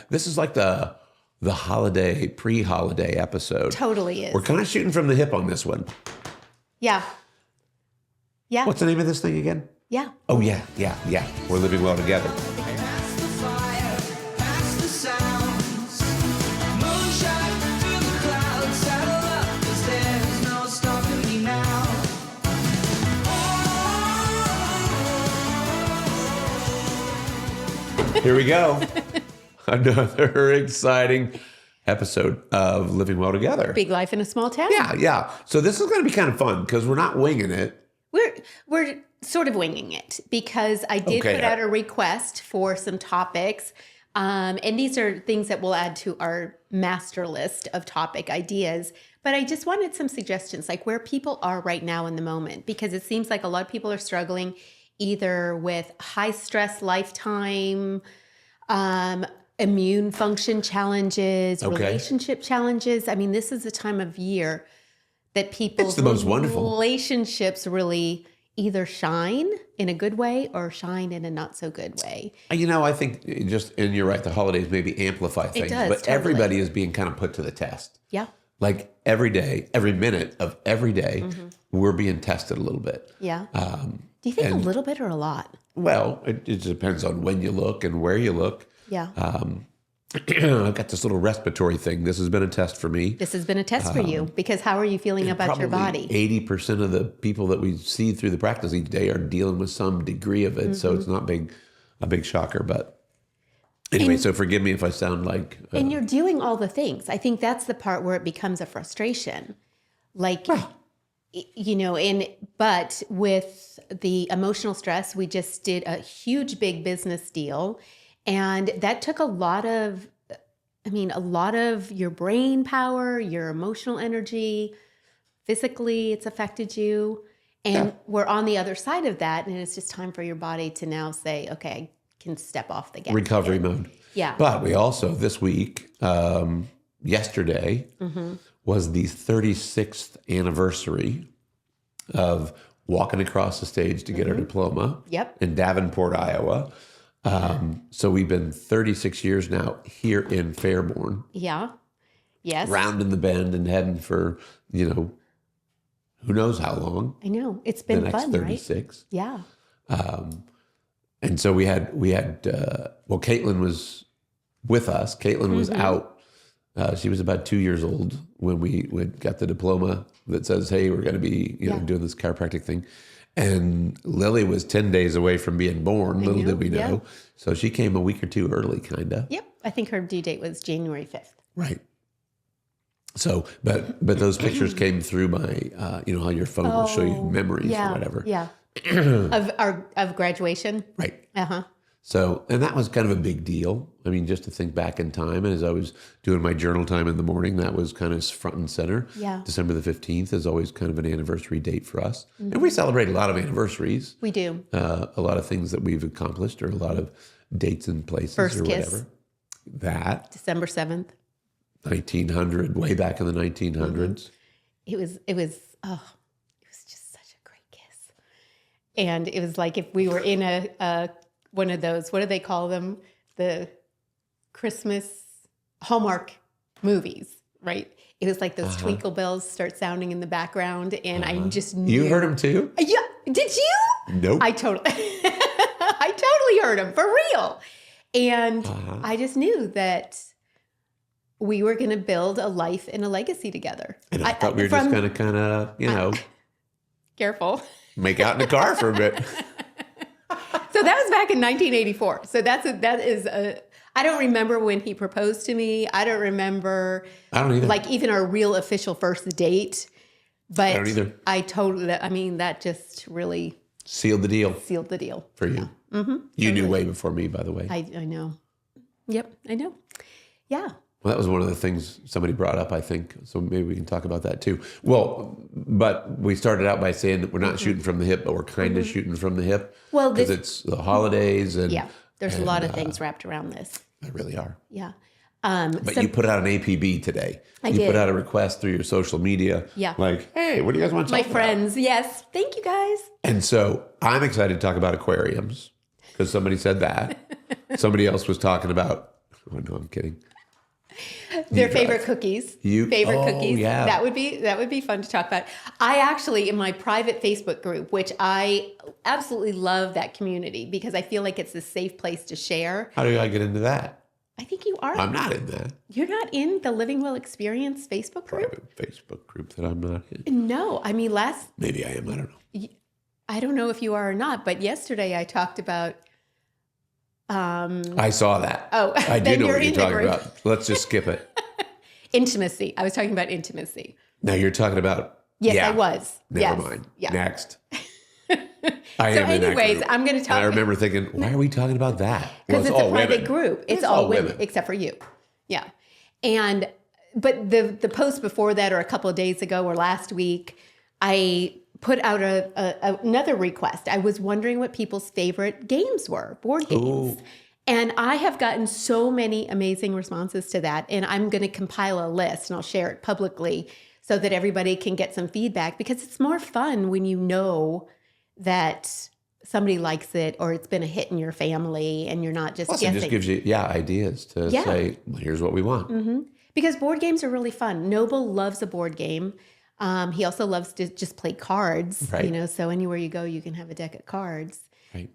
This is like the holiday, pre-holiday episode. Totally is. We're kind of shooting from the hip on this one. Yeah. Yeah. What's the name of this thing again? Yeah. Oh, yeah. We're living well together. Here we go. Another exciting episode of Living Well Together. Big life in a small town. Yeah. So this is going to be kind of fun because we're not winging it. We're sort of winging it because I did put out a request for some topics. And these are things that we'll add to our master list of topic ideas. But I just wanted some suggestions, like where people are right now in the moment, because it seems like a lot of people are struggling either with high stress lifetime, immune function challenges, relationship challenges. I mean, this is the time of year that people's the most wonderful relationships really either shine in a good way or shine in a not so good way. I think and you're right, the holidays maybe amplify things, but totally. Everybody is being kind of put to the test. Yeah. Like every day, every minute of every day, we're being tested a little bit. Yeah. Do you think a little bit or a lot? Well, it depends on when you look and where you look. Yeah. I've got this little respiratory thing. This has been a test for me. This has been a test for you because how are you feeling about your body? 80% of the people that we see through the practice each day are dealing with some degree of it. So it's not a big shocker. But anyway, so forgive me if I sound like... and you're doing all the things. I think that's the part where it becomes a frustration. Like... but with the emotional stress, we just did a huge, big business deal. And that took a lot of your brain power, your emotional energy. Physically, it's affected you. And we're on the other side of that. And it's just time for your body to now say, okay, I can step off the gas. Recovery mode. Yeah. But we also, this week, yesterday, was the 36th anniversary of walking across the stage to get our diploma in Davenport, Iowa. So we've been 36 years now here in Fairborn. Yeah. Yes. Rounding the bend and heading for, who knows how long. I know. It's been the next fun, 36. Right? Yeah. And so we had Caitlin was with us. Caitlin was out. She was about 2 years old when we got the diploma that says, hey, we're going to be doing this chiropractic thing. And Lily was 10 days away from being born. Little did we know. Yeah. So she came a week or two early, kind of. Yep. I think her due date was January 5th. Right. So, but those pictures came through my, how your phone will show you memories or whatever. Yeah. of graduation. Right. Uh-huh. So, and that was kind of a big deal. I mean, just to think back in time. And as I was doing my journal time in the morning, that was kind of front and center. Yeah. December the 15th is always kind of an anniversary date for us. And we celebrate a lot of anniversaries. We do. A lot of things that we've accomplished or a lot of dates and places First or kiss. whatever. That. December 7th. 1900, way back in the 1900s. It was just such a great kiss. And it was like if we were in a one of those, what do they call them? The Christmas Hallmark movies, right? It was like those twinkle bells start sounding in the background, and I just knew. You heard them too? Yeah. Did you? Nope. I totally heard them, for real. And I just knew that we were going to build a life and a legacy together. And I thought we were just going to kind of, careful. make out in the car for a bit. So that was back in 1984. So I don't remember when he proposed to me. I don't remember. I don't either. Like even our real official first date. But I don't either. That just really sealed the deal. Yeah. For you. Mm-hmm. You knew way before me, by the way. I know. Yep, I know. Yeah. Well, that was one of the things somebody brought up, I think. So maybe we can talk about that too. Well, but we started out by saying that we're not shooting from the hip, but we're kind of shooting from the hip. Well, because it's the holidays and there's a lot of things wrapped around this. There really are. Yeah. But you put out an APB today. I did. You put out a request through your social media. Yeah. Like, hey, what do you guys want to talk about? My friends, yes. Thank you guys. And so I'm excited to talk about aquariums because somebody said that. Somebody else was talking about Oh, no, I'm kidding. Their favorite cookies. Favorite cookies. Yeah. That would be fun to talk about. I actually, in my private Facebook group, which I absolutely love that community because I feel like it's a safe place to share. How do I get into that? I think you are. I'm not in that. You're not in the Living Well Experience Facebook group? Private Facebook group that I'm not in. No. I mean, Maybe I am. I don't know. I don't know if you are or not, but yesterday I talked about I saw that. Oh, I do then know you're what you're in the talking group. about. Let's just skip it. Intimacy. I was talking about intimacy. Now you're talking about. Yes, yeah. I was. Never Yes. mind. Yeah. Next. So am in that anyways, group. I'm going to talk. And I remember thinking, why are we talking about that? Because Well, it's a all private women. group. It's all all women women. except for you. Yeah. But the post before that, or a couple of days ago or last week, I put out another request. I was wondering what people's favorite games were, board games. Ooh. And I have gotten so many amazing responses to that. And I'm going to compile a list and I'll share it publicly so that everybody can get some feedback, because it's more fun when you know that somebody likes it or it's been a hit in your family and you're not just Plus, guessing. it just gives you, ideas to say, well, here's what we want. Mm-hmm. Because board games are really fun. Noble loves a board game. He also loves to just play cards, Right. So anywhere you go, you can have a deck of cards. Right.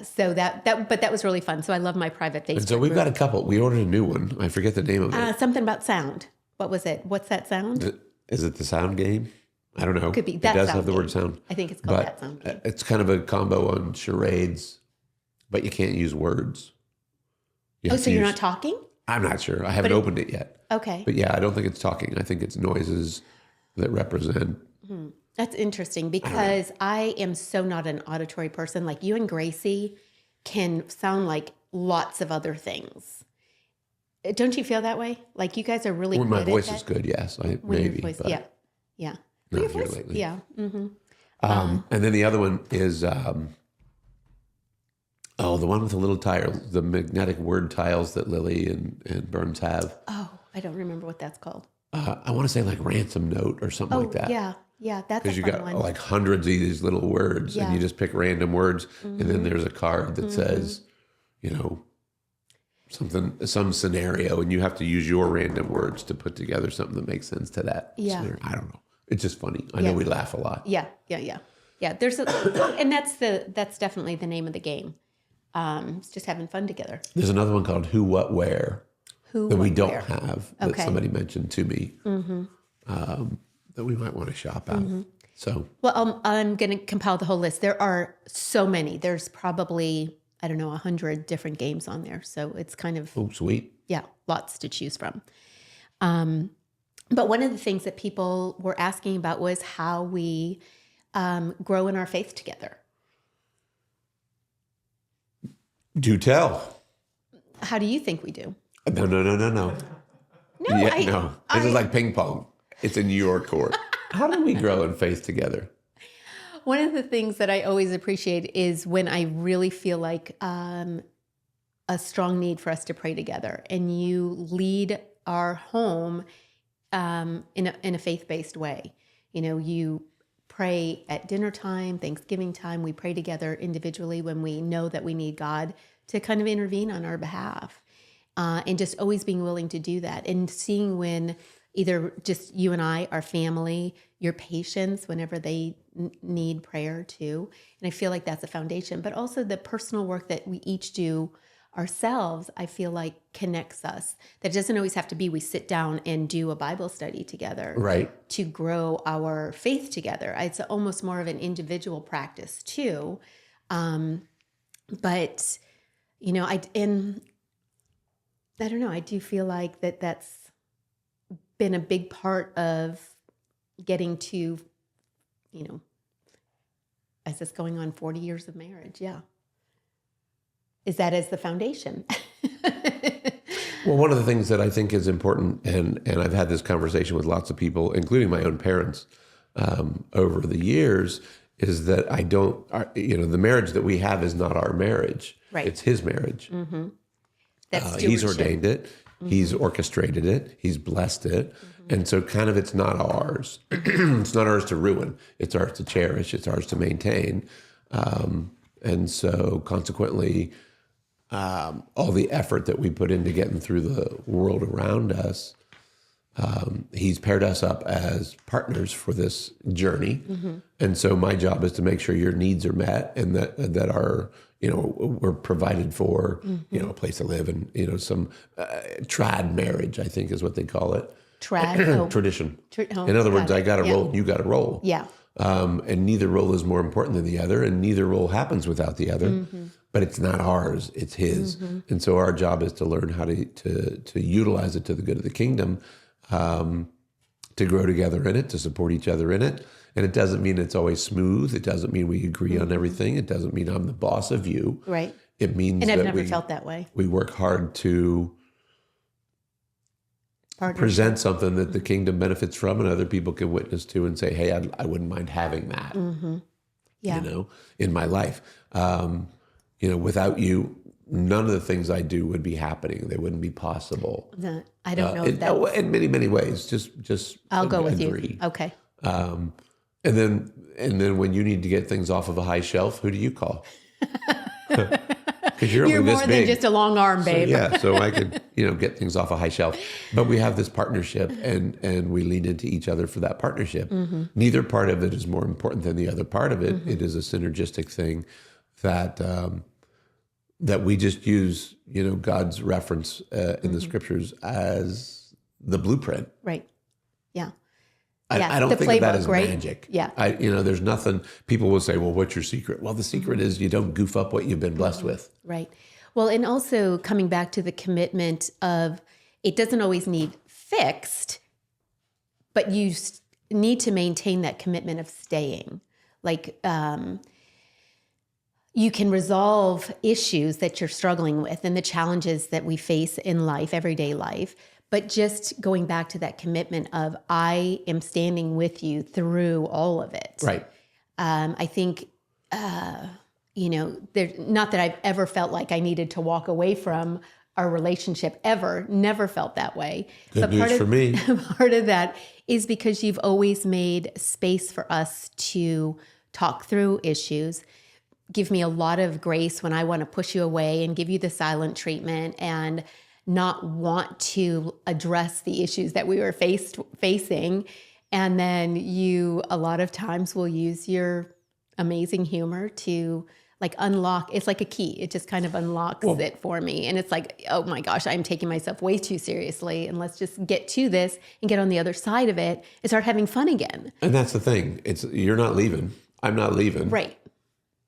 So that was really fun. So I love my private Facebook And so we've group. got a couple. We ordered a new one. I forget the name of it. Something about sound. What was it? What's that sound? Is it the sound game? I don't know. Could be. It That does sound have the game. word sound. I think it's called But that sound game. it's kind of a combo on charades, but you can't use words. You Oh, have so to you're use- not talking? I'm not sure. I haven't it- opened it yet. Okay. But yeah, I don't think it's talking. I think it's noises that represent. That's interesting because I am so not an auditory person. Like you and Gracie can sound like lots of other things. Don't you feel that way? Like you guys are really When good my voice at is that? good, yes. When Maybe. your voice, but yeah. Not Your here voice, lately. yeah. Mm-hmm. And then the other one is, the one with the little tile, the magnetic word tiles that Lily and Burns have. Oh, I don't remember what that's called. I want to say like ransom note or something like that. Yeah. That's a Because you fun got one. like hundreds of these little words Yeah. and you just pick random words. And then there's a card that says, some scenario, and you have to use your random words to put together something that makes sense to that scenario. I don't know. It's just funny. I know we laugh a lot. Yeah. There's and that's definitely the name of the game. It's just having fun together. There's another one called Who, What, Where that we don't have that Okay. somebody mentioned to me that we might want to shop out. So, Well, I'm going to compile the whole list. There are so many. There's probably, 100 different games on there. So it's kind of, oh, sweet. lots to choose from. But one of the things that people were asking about was how we grow in our faith together. Do tell. How do you think we do? No. No, No. This is like ping pong. It's in your court. How do we grow in faith together? One of the things that I always appreciate is when I really feel like a strong need for us to pray together, and you lead our home in a faith-based way. You pray at dinner time, Thanksgiving time. We pray together individually when we know that we need God to kind of intervene on our behalf, and just always being willing to do that, and seeing when either just you and I, our family, your patients, whenever they need prayer too. And I feel like that's a foundation, but also the personal work that we each do ourselves, I feel like connects us. That doesn't always have to be we sit down and do a Bible study together, Right. to grow our faith together. It's almost more of an individual practice too. But, I don't know, I do feel like that's been a big part of getting to, as this going on 40 years of marriage. Yeah. Is that as the foundation? Well, one of the things that I think is important, and I've had this conversation with lots of people, including my own parents, over the years, is that the marriage that we have is not our marriage. Right. It's his marriage. Mm-hmm. That's He's stewardship. ordained it. Mm-hmm. He's orchestrated it. He's blessed it. And so kind of it's not ours. It's not ours to ruin. It's ours to cherish. It's ours to maintain. And so consequently, all the effort that we put into getting through the world around us, he's paired us up as partners for this journey. And so my job is to make sure your needs are met and that are, we're provided for, a place to live and, some trad marriage, I think is what they call it. Tradition. In other words, I got to roll, you got to roll. Yeah. And neither role is more important than the other, and neither role happens without the other. But it's not ours; it's his. And so our job is to learn how to utilize it to the good of the kingdom, to grow together in it, to support each other in it. And it doesn't mean it's always smooth. It doesn't mean we agree on everything. It doesn't mean I'm the boss of you. Right. It means and that I've never felt that way. We work hard to present something that the kingdom benefits from and other people can witness to and say, hey, I wouldn't mind having that, in my life. Without you, none of the things I do would be happening. They wouldn't be possible. I don't know if that's... In many, many ways, just I'll go with agree. You. Okay. And then when you need to get things off of a high shelf, who do you call? Because you're more than just a long arm, babe. So I could, get things off a high shelf. But we have this partnership, and we lean into each other for that partnership. Neither part of it is more important than the other part of it. It is a synergistic thing that we just use, God's reference in the scriptures as the blueprint. Right. Yeah. I don't think of that as magic. Yeah. There's nothing, people will say, well, what's your secret? Well, the secret is you don't goof up what you've been blessed with. Right. Well, and also coming back to the commitment of it doesn't always need fixed, but you need to maintain that commitment of staying. Like, you can resolve issues that you're struggling with and the challenges that we face in life, everyday life. But just going back to that commitment of I am standing with you through all of it. Right. I think, not that I've ever felt like I needed to walk away from our relationship ever, never felt that way. Good news for me. Part of that is because you've always made space for us to talk through issues, give me a lot of grace when I want to push you away and give you the silent treatment and not want to address the issues that we were facing. And then you, a lot of times, will use your amazing humor to unlock. It's like a key. It just kind of unlocks it for me. And it's like, oh my gosh, I'm taking myself way too seriously. And let's just get to this and get on the other side of it and start having fun again. And that's the thing. You're not leaving. I'm not leaving. Right.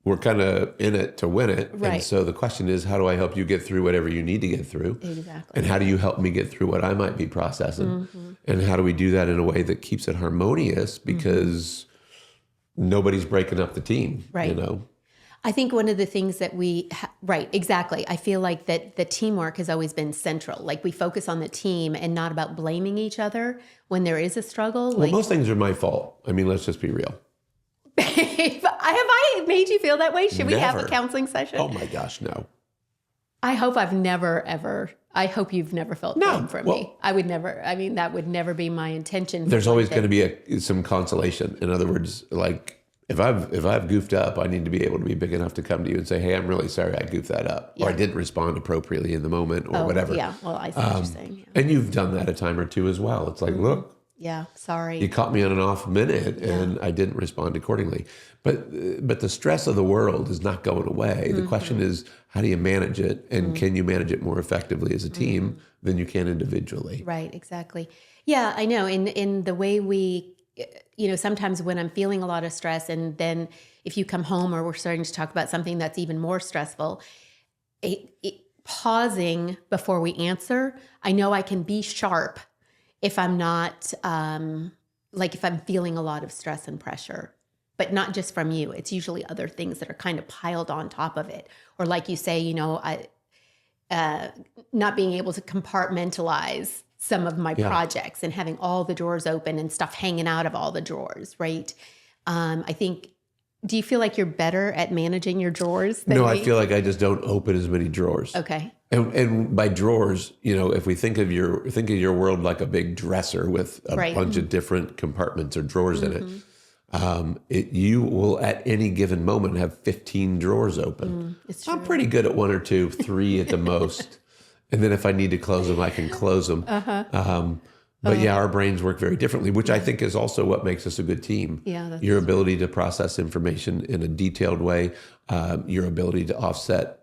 We're kind of in it to win it. Right. And so the question is, how do I help you get through whatever you need to get through? Exactly. And how do you help me get through what I might be processing? And how do we do that in a way that keeps it harmonious? Because nobody's breaking up the team, Right. I think one of the things that right, exactly. I feel like that the teamwork has always been central. Like we focus on the team and not about blaming each other when there is a struggle. Well, most things are my fault. I mean, let's just be real. Have I made you feel that way? Should we have a Never. counseling session? Oh my gosh, no. I hope I've never, ever, I hope you've never felt blame from me. I would never, that would never be my intention. There's always going to be some consolation. In other words, like if I've goofed up, I need to be able to be big enough to come to you and say, hey, I'm really sorry I goofed that up. Or I didn't respond appropriately in the moment or whatever. Yeah, well, I see what you're saying. Yeah. And you've done that a time or two as well. It's like, look. Yeah, sorry. You caught me on an off minute and I didn't respond accordingly. But the stress of the world is not going away. The question is, how do you manage it? And can you manage it more effectively as a team than you can individually? Right, exactly. Yeah, I know. In the way we, sometimes when I'm feeling a lot of stress and then if you come home or we're starting to talk about something that's even more stressful, pausing before we answer, I know I can be sharp if I'm not, if I'm feeling a lot of stress and pressure, but not just from you. It's usually other things that are kind of piled on top of it. Or like you say, not being able to compartmentalize some of my projects and having all the drawers open and stuff hanging out of all the drawers, right? I think, do you feel like you're better at managing your drawers than me? I feel like I just don't open as many drawers. Okay. And by drawers, if we think of your world like a big dresser with a bunch of different compartments or drawers in it, You will at any given moment have 15 drawers open. It's true. I'm pretty good at 1 or 2, 3 at the most. And then if I need to close them, I can close them. But yeah, our brains work very differently, which I think is also what makes us a good team. Yeah, your ability to process information in a detailed way, your ability to offset.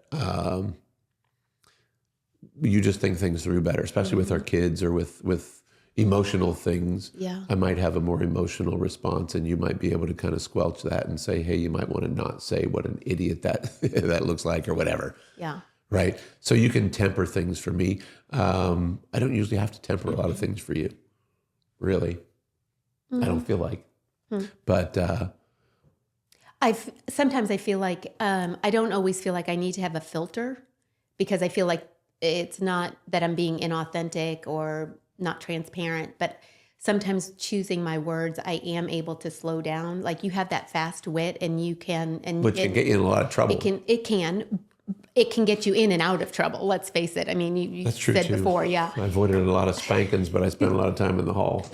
You just think things through better, especially with our kids or with emotional things. Yeah. I might have a more emotional response, and you might be able to kind of squelch that and say, hey, you might want to not say what an idiot that looks like or whatever. Yeah. Right. So you can temper things for me. I don't usually have to temper a lot of things for you, really. I don't feel like. But sometimes I feel like I don't always feel like I need to have a filter, because I feel like it's not that I'm being inauthentic or not transparent, but sometimes choosing my words, I am able to slow down. Like, you have that fast wit, and you can, which can get you in a lot of trouble. It can get you in and out of trouble. Let's face it. I mean, you That's true said too. before, yeah. I avoided a lot of spankings, but I spent a lot of time in the hall.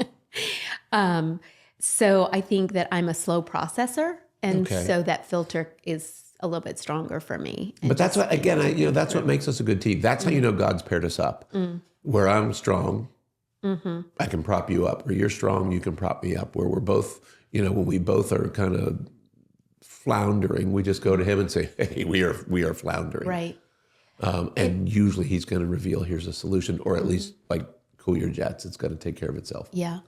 So I think that I'm a slow processor, and Okay. so that filter is a little bit stronger for me. And But that's what, again, that's what makes us a good team. That's how you know God's paired us up. Where I'm strong, I can prop you up. Where you're strong, you can prop me up. Where we're both, when we both are kind of floundering, we just go to him and say, hey, we are floundering. Right. And usually he's going to reveal, here's a solution, or at least like, cool your jets. It's going to take care of itself. Yeah.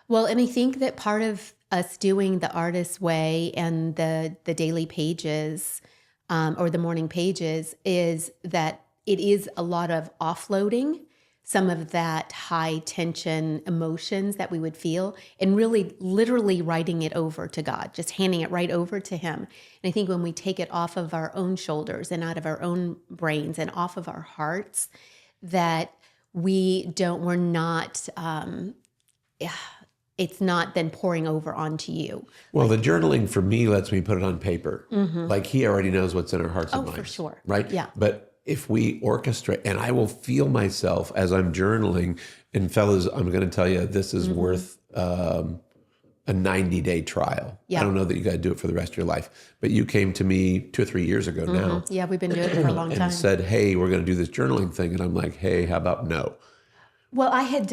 Well, and I think that part of us doing the artist's way and the daily pages or the morning pages is that it is a lot of offloading some of that high tension emotions that we would feel, and really literally writing it over to God, just handing it right over to him. And I think when we take it off of our own shoulders and out of our own brains and off of our hearts, that we're not, it's not then pouring over onto you. Well, the journaling for me lets me put it on paper. Like, he already knows what's in our hearts and minds. For sure. Right? Yeah. But if we orchestrate, and I will feel myself as I'm journaling, and fellas, I'm going to tell you, this is worth a 90-day trial. Yeah. I don't know that you got to do it for the rest of your life, but you came to me 2 or 3 years ago now. Yeah, we've been doing it for a long time. And said, hey, we're going to do this journaling thing. And I'm like, hey, how about no? Well, I had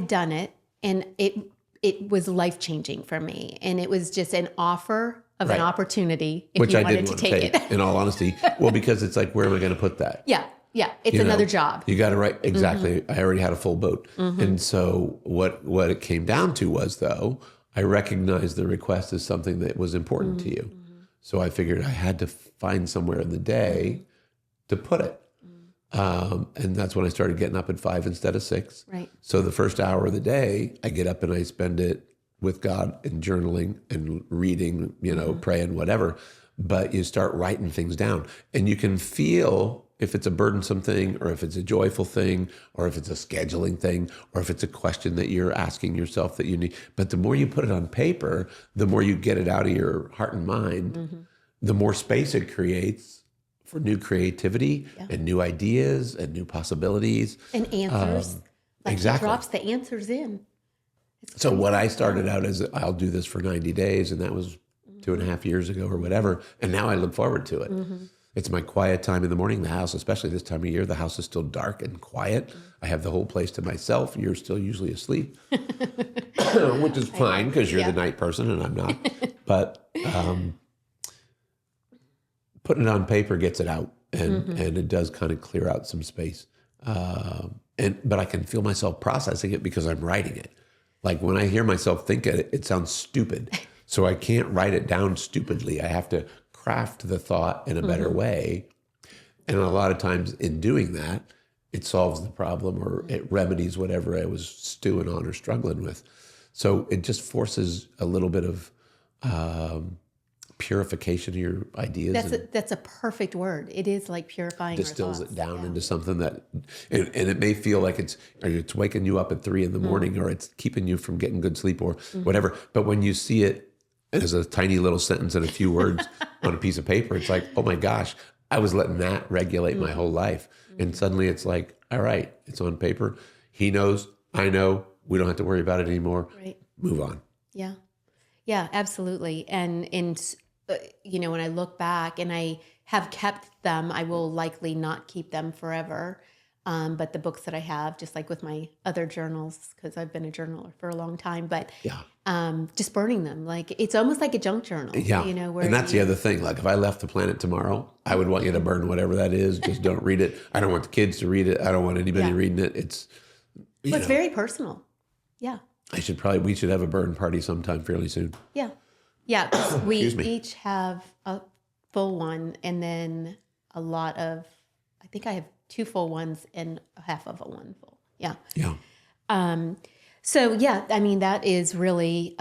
done it, and it was life-changing for me. And it was just an offer of an opportunity if Which you I wanted didn't to want to take it. in all honesty. Well, because it's like, where am I going to put that? Yeah. It's another job. You got to write. Exactly. I already had a full boat. And so what it came down to was, though, I recognized the request as something that was important to you. So I figured I had to find somewhere in the day to put it. And that's when I started getting up at 5 instead of 6. Right. So the first hour of the day, I get up and I spend it with God and journaling and reading, praying, whatever. But you start writing things down, and you can feel if it's a burdensome thing, or if it's a joyful thing, or if it's a scheduling thing, or if it's a question that you're asking yourself that you need. But the more you put it on paper, the more you get it out of your heart and mind, the more space it creates for new creativity and new ideas and new possibilities. And answers. Exactly. It drops the answers in. So what I started out as, I'll do this for 90 days, and that was 2.5 years ago or whatever. And now I look forward to it. It's my quiet time in the morning. The house, especially this time of year, the house is still dark and quiet. I have the whole place to myself. You're still usually asleep, which is fine because you're the night person and I'm not. But putting it on paper gets it out, and it does kind of clear out some space. But I can feel myself processing it because I'm writing it. Like, when I hear myself think it, it sounds stupid. So I can't write it down stupidly. I have to craft the thought in a better way. And a lot of times in doing that, it solves the problem, or it remedies whatever I was stewing on or struggling with. So it just forces a little bit of purification of your ideas. That's a perfect word. It is like purifying Distills our thoughts. it down into something that, and it may feel like it's waking you up at 3 a.m, or it's keeping you from getting good sleep, or whatever. But when you see it as a tiny little sentence and a few words on a piece of paper, it's like, oh my gosh, I was letting that regulate my whole life. And suddenly it's like, all right, it's on paper. He knows, I know, we don't have to worry about it anymore. Right. Move on. Yeah. Yeah, absolutely. And when I look back and I have kept them, I will likely not keep them forever. But the books that I have, just like with my other journals, because I've been a journaler for a long time, but Yeah. just burning them, like it's almost like a junk journal. Yeah. Where And that's the other thing. Like if I left the planet tomorrow, I would want you to burn whatever that is. Just don't read it. I don't want the kids to read it. I don't want anybody reading it. It's very personal. Yeah. We should have a burn party sometime fairly soon. Yeah. Yeah. 'Cause we Excuse me. each have a full one and then a lot of, I think I have 2 full ones and half of a one full. Yeah. Yeah. So yeah, I mean, that is really,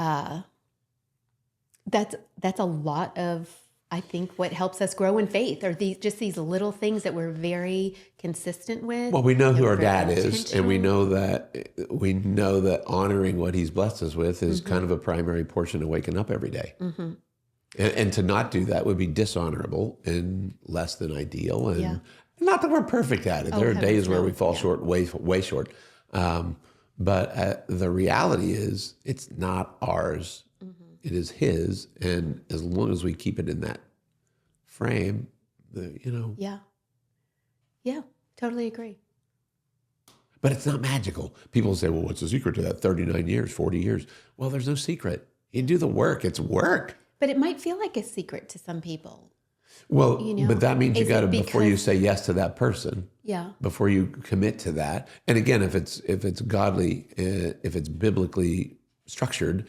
that's a lot of, I think, what helps us grow in faith are these little things that we're very consistent with. Well, we know who that our we're dad is, and we intentional. know that honoring what he's blessed us with is kind of a primary portion of waking up every day. Mm-hmm. And to not do that would be dishonorable and less than ideal. And Yeah. not that we're perfect at it. There are heavens days where no. we fall Yeah. short, way short. But the reality is, it's not ours. It is his. And as long as we keep it in that frame, Yeah. Yeah. Totally agree. But it's not magical. People say, well, what's the secret to that 39 years, 40 years? Well, there's no secret. You do the work. It's work. But it might feel like a secret to some people. Well, but that means you is got to, it before you because- say yes to that person, Yeah. before you commit to that. And again, if it's godly, if it's biblically structured,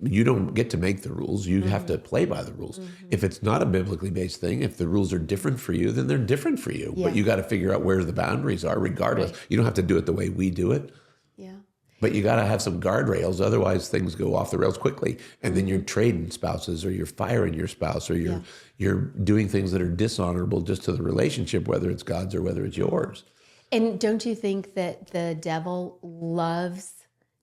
you don't get to make the rules. You have to play by the rules. If it's not a biblically based thing, if the rules are different for you, then they're different for you. Yeah. But you got to figure out where the boundaries are regardless. Right. You don't have to do it the way we do it. Yeah. But you got to have some guardrails. Otherwise, things go off the rails quickly. And then you're trading spouses, or you're firing your spouse, or you're doing things that are dishonorable just to the relationship, whether it's God's or whether it's yours. And don't you think that the devil loves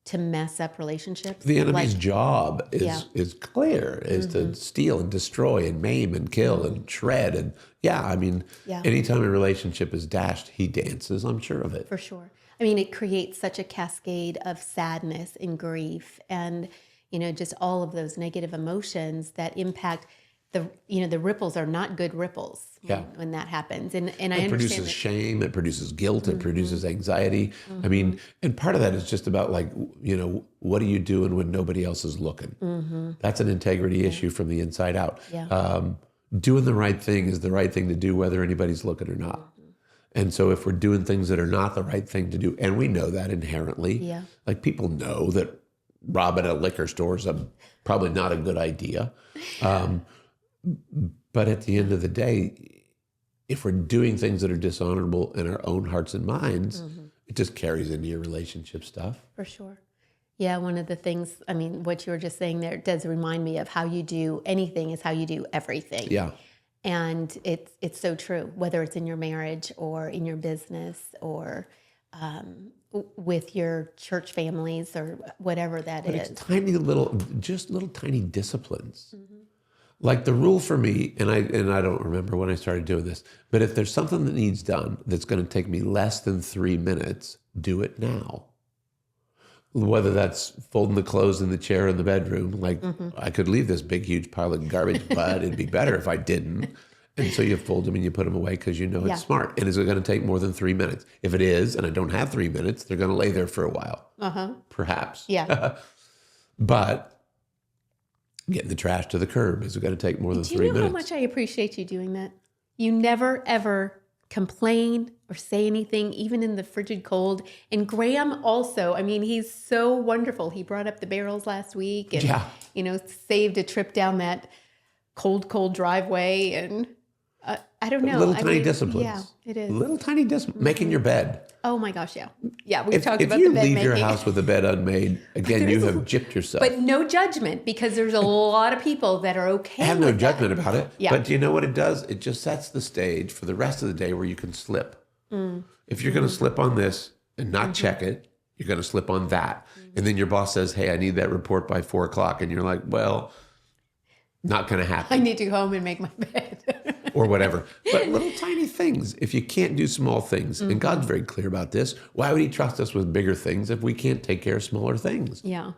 to mess up relationships? The enemy's job is clear, is to steal and destroy and maim and kill and shred. And anytime a relationship is dashed, he dances, I'm sure of it. For sure. I mean, it creates such a cascade of sadness and grief and, just all of those negative emotions that impact the ripples are not good ripples when that happens. And I It understand produces that. shame, it produces guilt, it produces anxiety. I mean, and part of that is just about what are you doing when nobody else is looking? That's an integrity issue from the inside out. Yeah. Doing the right thing is the right thing to do whether anybody's looking or not. And so if we're doing things that are not the right thing to do, and we know that inherently, like people know that robbing a liquor store is probably not a good idea. But at the end of the day, if we're doing things that are dishonorable in our own hearts and minds, it just carries into your relationship stuff. For sure. Yeah, one of the things, I mean, what you were just saying there does remind me of how you do anything is how you do everything. Yeah. And it's so true, whether it's in your marriage or in your business or with your church families or whatever that is. It's little tiny disciplines. Like the rule for me, and I don't remember when I started doing this, but if there's something that needs done that's going to take me less than 3 minutes, do it now. Whether that's folding the clothes in the chair in the bedroom, I could leave this big, huge pile of garbage, but it'd be better if I didn't. And so you fold them and you put them away because you know it's smart. And is it going to take more than 3 minutes? If it is, and I don't have 3 minutes, they're going to lay there for a while. Perhaps. Yeah. But getting the trash to the curb is going to take more than 3 minutes. Do you know how much I appreciate you doing that? You never, ever complain or say anything, even in the frigid cold. And Graham also, I mean, he's so wonderful. He brought up the barrels last week and, saved a trip down that cold driveway. And I don't know. Little tiny disciplines. Yeah, it is. Little tiny disciplines. Making your bed. Oh my gosh, yeah. Yeah, we've talked If about you the bed leave making. your house with a bed unmade, again, you have gypped yourself. But no judgment, because there's a lot of people that are okay I have with no that. judgment about it. Yeah. But do you know what it does? It just sets the stage for the rest of the day where you can slip. If you're going to slip on this and not check it, you're going to slip on that. And then your boss says, hey, I need that report by 4:00. And you're like, well, not going to happen. I need to go home and make my bed. Or whatever. But little tiny things, if you can't do small things, and God's very clear about this, why would he trust us with bigger things if we can't take care of smaller things? Yeah.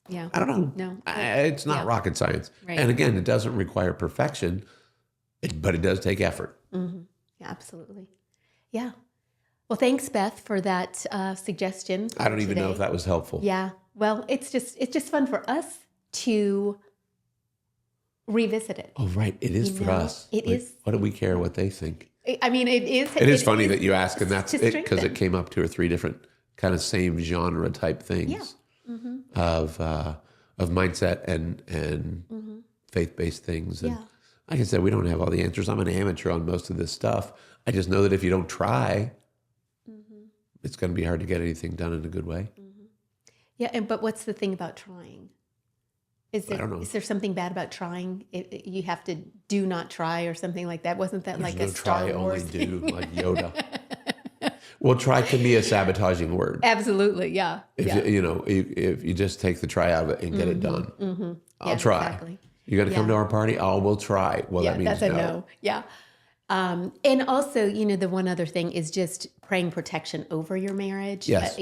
Yeah. I don't know. No. It's not rocket science. Right. And again, it doesn't require perfection, but it does take effort. Mm-hmm. Yeah, absolutely. Yeah. Well, thanks, Beth, for that suggestion. I don't even know if that was helpful. Yeah. Well, it's just fun for us to revisit it. Oh, right. It is for us. It is. What do we care what they think? I mean, it is. It is funny that you ask, and that's it, because strengthen. it came up 2 or 3 different kind of same genre type things of mindset and faith-based things. And like I said, we don't have all the answers. I'm an amateur on most of this stuff. I just know that if you don't try, it's going to be hard to get anything done in a good way. Yeah, but what's the thing about trying? I don't know. Is there something bad about trying? You have to do not try or something like that. Wasn't that There's like no a Star try, Wars only thing? do, like Yoda. Well, try can be a sabotaging word. Absolutely, yeah. If you just take the try out of it and get it done. I'll try. Exactly. You're going to come to our party? Oh, we'll try. Well, that means that's a no. Yeah. And also, the one other thing is just praying protection over your marriage. Yes.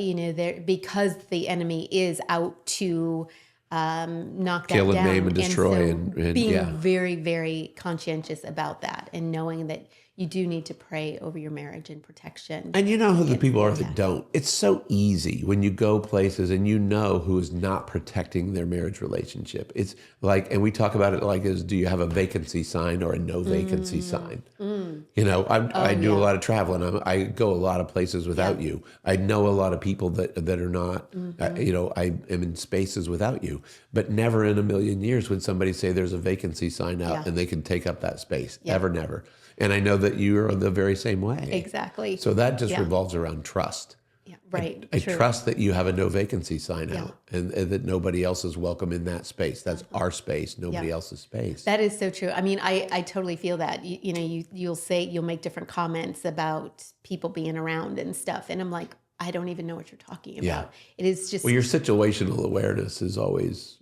Because the enemy is out to knock Kill that down. and maim and destroy. And And being very, very conscientious about that and knowing that you do need to pray over your marriage and protection. And you know who the people are that don't. It's so easy when you go places and you know who is not protecting their marriage relationship. It's like, and we talk about it like as, do you have a vacancy sign or a no vacancy sign? I do a lot of traveling. I go a lot of places without you. I know a lot of people that are not, I am in spaces without you. But never in a million years would somebody say there's a vacancy sign out and they can take up that space. Yeah. Ever, never. And I know that you are the very same way. Exactly. So that just revolves around trust. Yeah, right. I trust that you have a no vacancy sign out and that nobody else is welcome in that space. That's our space, nobody else's space. That is so true. I mean, I totally feel that. You'll make different comments about people being around and stuff. And I'm like, I don't even know what you're talking about. Yeah. It is just... Well, your situational awareness is always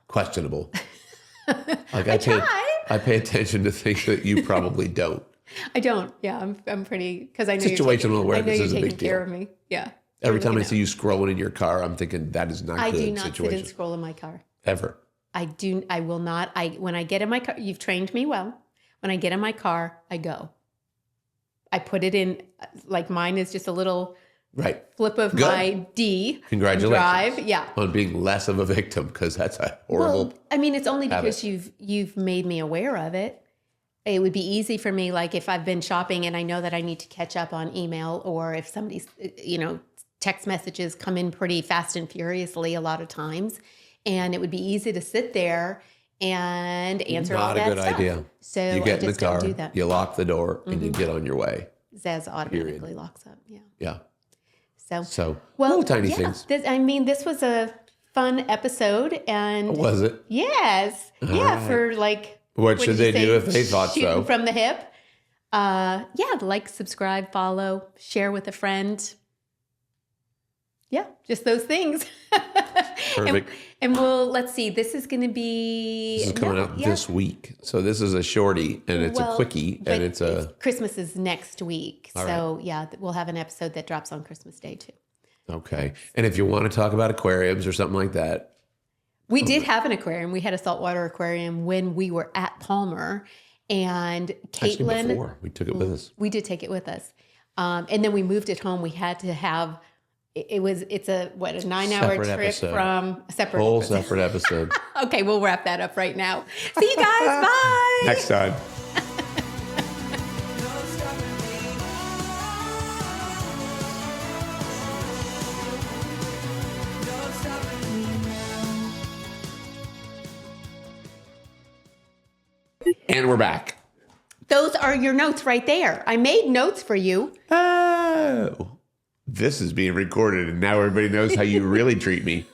questionable. Like I pay attention to things that you probably don't. I don't. Yeah, I'm pretty, because I know situational awareness is a big taking care deal. of me. Yeah. Every time I see you scrolling in your car, I'm thinking that is not good. I do not situation. sit and scroll in my car. Ever. I will not. When I get in my car, you've trained me well. When I get in my car, I go. I put it in, like mine is just a little flip of my D. Congratulations. Drive. Yeah. On being less of a victim, because that's a horrible. Well, I mean, it's only because you've made me aware of it. It would be easy for me, like if I've been shopping and I know that I need to catch up on email, or if somebody's, text messages come in pretty fast and furiously a lot of times, and it would be easy to sit there and answer all that stuff. Not a good idea. So you get in the car, don't do that. you lock the door, and you get on your way. Zaz automatically locks up. Yeah. Yeah. So little tiny things. This was a fun episode, and was it? Yes. All yeah. right. For like. What should they do if they thought so? From the hip. Like, subscribe, follow, share with a friend. Yeah, just those things. Perfect. And let's see, this is going to be... This is coming out this week. So this is a shorty, and it's a quickie, and it's a... Christmas is next week. All so, right. We'll have an episode that drops on Christmas Day, too. Okay. And if you want to talk about aquariums or something like that... We did have an aquarium. We had a saltwater aquarium when we were at Palmer, and Caitlin... Actually, before. We took it with us. We did take it with us. And then we moved it home. We had to have... It's a 9-hour trip episode. From a separate Whole episode. separate episode. Okay, we'll wrap that up right now. See you guys. Bye. Next time. And we're back. Those are your notes right there. I made notes for you. Oh. This is being recorded, and now everybody knows how you really treat me.